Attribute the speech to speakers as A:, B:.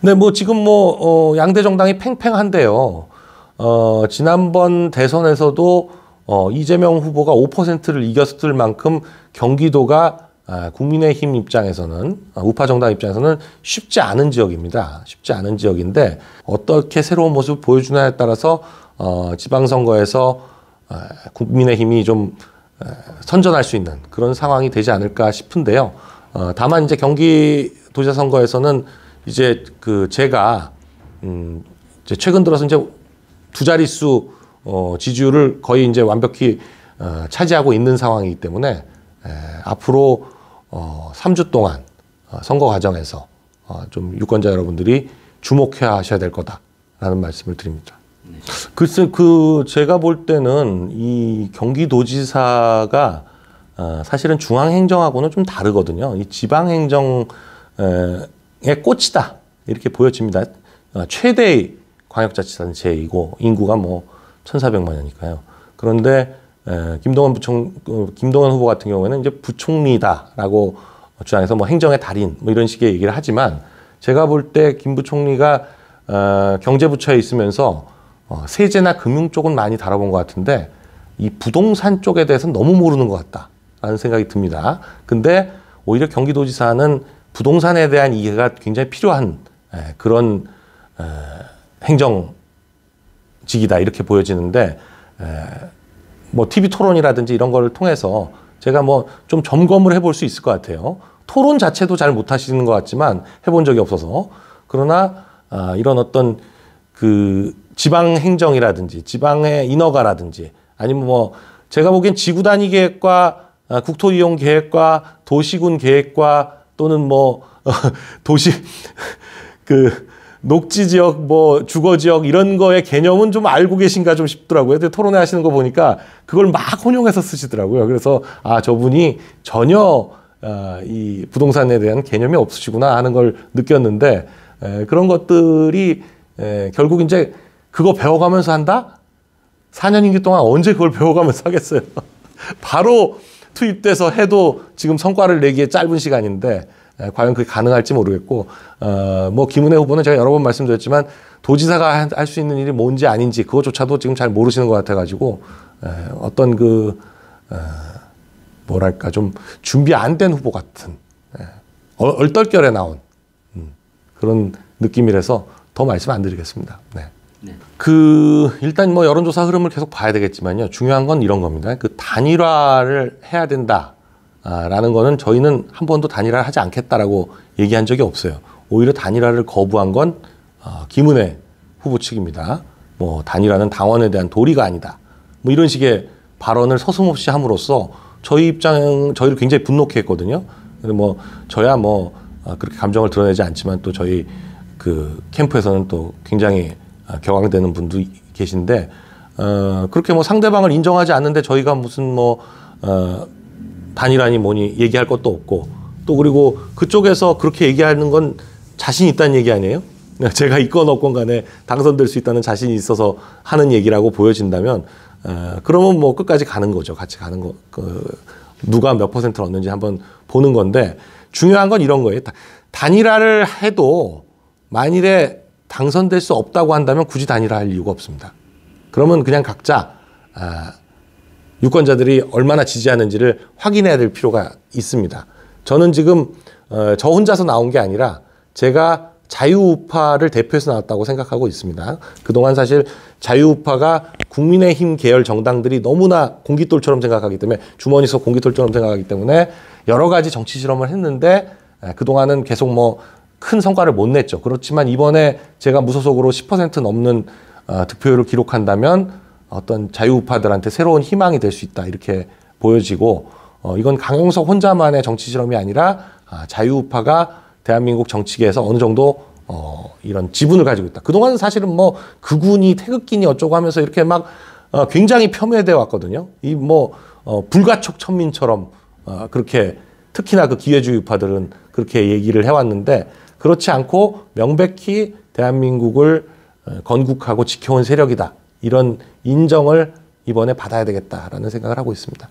A: 근데 뭐 지금 뭐 양대 정당이 팽팽한데요. 지난번 대선에서도 이재명 후보가 5%를 이겼을 만큼 경기도가 국민의힘 입장에서는, 우파 정당 입장에서는 쉽지 않은 지역입니다. 쉽지 않은 지역인데 어떻게 새로운 모습을 보여주냐에 따라서 지방선거에서 국민의힘이 좀 선전할 수 있는 그런 상황이 되지 않을까 싶은데요. 다만 이제 경기도지사 선거에서는 이제 제가 이제 최근 들어서 이제 두 자릿수 지지율을 거의 이제 완벽히 차지하고 있는 상황이기 때문에 앞으로 3주 동안 선거 과정에서 좀 유권자 여러분들이 주목해야 하셔야 될 거다라는 말씀을 드립니다. 글쎄, 제가 볼 때는 이 경기도지사가 사실은 중앙행정하고는 좀 다르거든요. 이 지방행정의 꽃이다 이렇게 보여집니다. 최대의 광역자치단체이고 인구가 뭐 1,400만이니까요. 그런데 김동연 후보 같은 경우에는 이제 부총리다라고 주장해서 뭐 행정의 달인 뭐 이런 식의 얘기를 하지만 제가 볼 때 김 부총리가 경제부처에 있으면서 세제나 금융 쪽은 많이 다뤄본 것 같은데 이 부동산 쪽에 대해서는 너무 모르는 것 같다라는 생각이 듭니다. 근데 오히려 경기도지사는 부동산에 대한 이해가 굉장히 필요한 그런 행정직이다 이렇게 보여지는데 뭐 TV 토론이라든지 이런 거를 통해서 제가 뭐 좀 점검을 해볼 수 있을 것 같아요. 토론 자체도 잘 못하시는 것 같지만 해본 적이 없어서. 그러나 이런 어떤 지방 행정이라든지 지방의 인허가라든지 아니면 뭐 제가 보기엔 지구 단위 계획과 국토 이용 계획과 도시군 계획과 또는 뭐 도시 녹지 지역, 뭐 주거 지역 이런 거의 개념은 좀 알고 계신가 좀 싶더라고요. 근데 토론회 하시는 거 보니까 그걸 막 혼용해서 쓰시더라고요. 그래서 저분이 전혀 이 부동산에 대한 개념이 없으시구나 하는 걸 느꼈는데 그런 것들이 결국 이제 그거 배워가면서 한다? 4년 임기 동안 언제 그걸 배워가면서 하겠어요? 바로 투입돼서 해도 지금 성과를 내기에 짧은 시간인데 과연 그게 가능할지 모르겠고, 뭐 김은혜 후보는 제가 여러 번 말씀드렸지만 도지사가 할 수 있는 일이 뭔지 아닌지 그것조차도 지금 잘 모르시는 것 같아가지고 어떤 뭐랄까 좀 준비 안 된 후보 같은 얼떨결에 나온 그런 느낌이라서 더 말씀 안 드리겠습니다. 네.
B: 네.
A: 일단 뭐 여론조사 흐름을 계속 봐야 되겠지만요. 중요한 건 이런 겁니다. 단일화를 해야 된다. 라는 거는 저희는 한 번도 단일화를 하지 않겠다라고 얘기한 적이 없어요. 오히려 단일화를 거부한 건 김은혜 후보 측입니다. 뭐 단일화는 당원에 대한 도리가 아니다. 뭐 이런 식의 발언을 서슴없이 함으로써 저희를 굉장히 분노케 했거든요. 근데 뭐 저야 뭐 그렇게 감정을 드러내지 않지만 또 저희 캠프에서는 또 굉장히 격앙되는 분도 계신데 그렇게 뭐 상대방을 인정하지 않는데 저희가 무슨 단일화니 뭐니 얘기할 것도 없고 또 그리고 그쪽에서 그렇게 얘기하는 건 자신 있다는 얘기 아니에요? 제가 있건 없건 간에 당선될 수 있다는 자신이 있어서 하는 얘기라고 보여진다면 그러면 뭐 끝까지 가는 거죠. 같이 가는 거. 누가 몇 퍼센트를 얻는지 한번 보는 건데 중요한 건 이런 거예요. 단일화를 해도 만일에 당선될 수 없다고 한다면 굳이 단일화할 이유가 없습니다. 그러면 그냥 각자 유권자들이 얼마나 지지하는지를 확인해야 될 필요가 있습니다. 저는 지금 저 혼자서 나온 게 아니라 제가 자유우파를 대표해서 나왔다고 생각하고 있습니다. 그동안 사실 자유우파가 국민의힘 계열 정당들이 너무나 공깃돌처럼 생각하기 때문에 주머니에서 공깃돌처럼 생각하기 때문에 여러 가지 정치 실험을 했는데 그동안은 계속 뭐 큰 성과를 못 냈죠. 그렇지만 이번에 제가 무소속으로 10% 넘는 득표율을 기록한다면 어떤 자유우파들한테 새로운 희망이 될 수 있다 이렇게 보여지고 이건 강용석 혼자만의 정치 실험이 아니라 자유우파가 대한민국 정치계에서 어느 정도 이런 지분을 가지고 있다. 그동안은 사실은 뭐 극우니 태극기니 어쩌고 하면서 이렇게 막 굉장히 폄훼돼 왔거든요. 이 불가촉 천민처럼 그렇게 특히나 기회주의 우파들은 그렇게 얘기를 해왔는데 그렇지 않고 명백히 대한민국을 건국하고 지켜온 세력이다. 이런 인정을 이번에 받아야 되겠다라는 생각을 하고 있습니다.